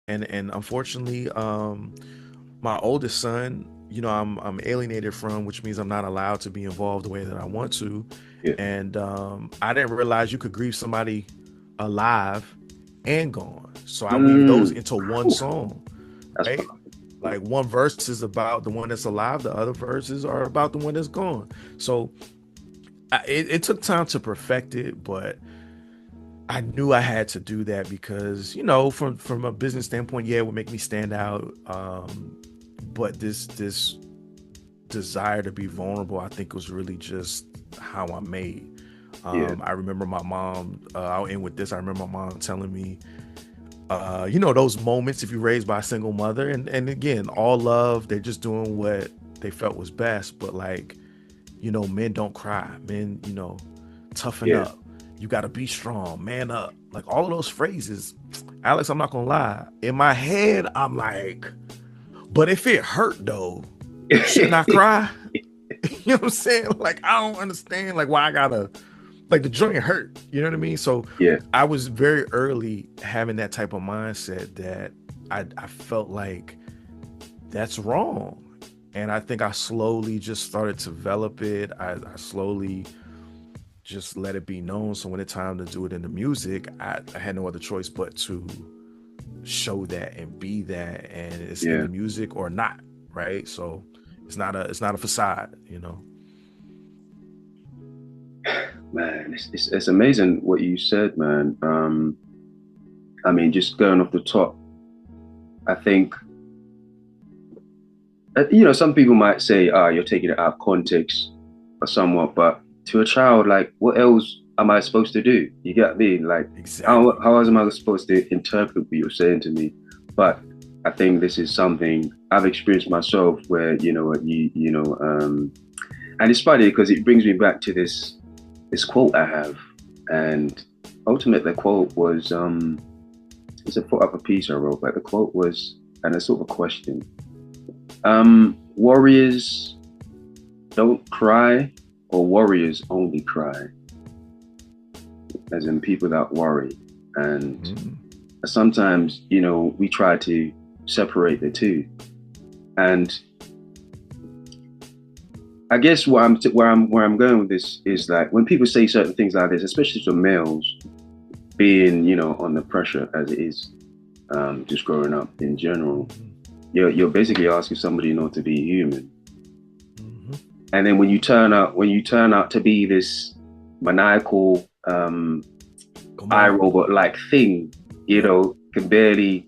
and unfortunately, my oldest son, I'm alienated from, which means I'm not allowed to be involved the way that I want to. Yeah. And I didn't realize you could grieve somebody alive and gone. So I weave those Mm. into one Whew, song, that's right? powerful. Like one verse is about the one that's alive, the other verses are about the one that's gone. So it took time to perfect it, but I knew I had to do that because, from a business standpoint, yeah, it would make me stand out. But this desire to be vulnerable, I think, was really just how I'm made. Yeah. I remember my mom. I'll end with this. I remember my mom telling me, those moments if you're raised by a single mother, and again, all love. They're just doing what they felt was best. But like, men don't cry. Men, toughen Yeah. up. You got to be strong, man up. Like all of those phrases, Alex, I'm not gonna lie. In my head, I'm like, but if it hurt though, shouldn't I cry? You know what I'm saying? Like I don't understand like why I gotta like the joint hurt. You know what I mean? So Yeah. I was very early having that type of mindset that I felt like that's wrong. And I think I slowly just started to develop it. I slowly just let it be known. So when it's time to do it in the music, I had no other choice but to show that and be that, and it's in Yeah. the music or not, right? So it's not a facade. Man, it's amazing what you said, man. I mean, just going off the top, I think, some people might say, ah, you're taking it out of context or somewhat, but to a child, like, what else am I supposed to do? You get me? Like, Exactly. how else am I supposed to interpret what you're saying to me? But I think this is something I've experienced myself where, and it's funny because it brings me back to this quote I have. And ultimately the quote was it's a put up a piece I wrote, but the quote was, and it's sort of a question. Warriors don't cry, or warriors only cry, as in people that worry. And Mm-hmm. sometimes, we try to separate the two. And I guess where I'm going with this is like when people say certain things like this, especially to males, being under pressure as it is, just growing up in general, you're basically asking somebody not to be human. Mm-hmm. And then when you turn out to be this maniacal Come eye on. robot like thing, Yep. can barely.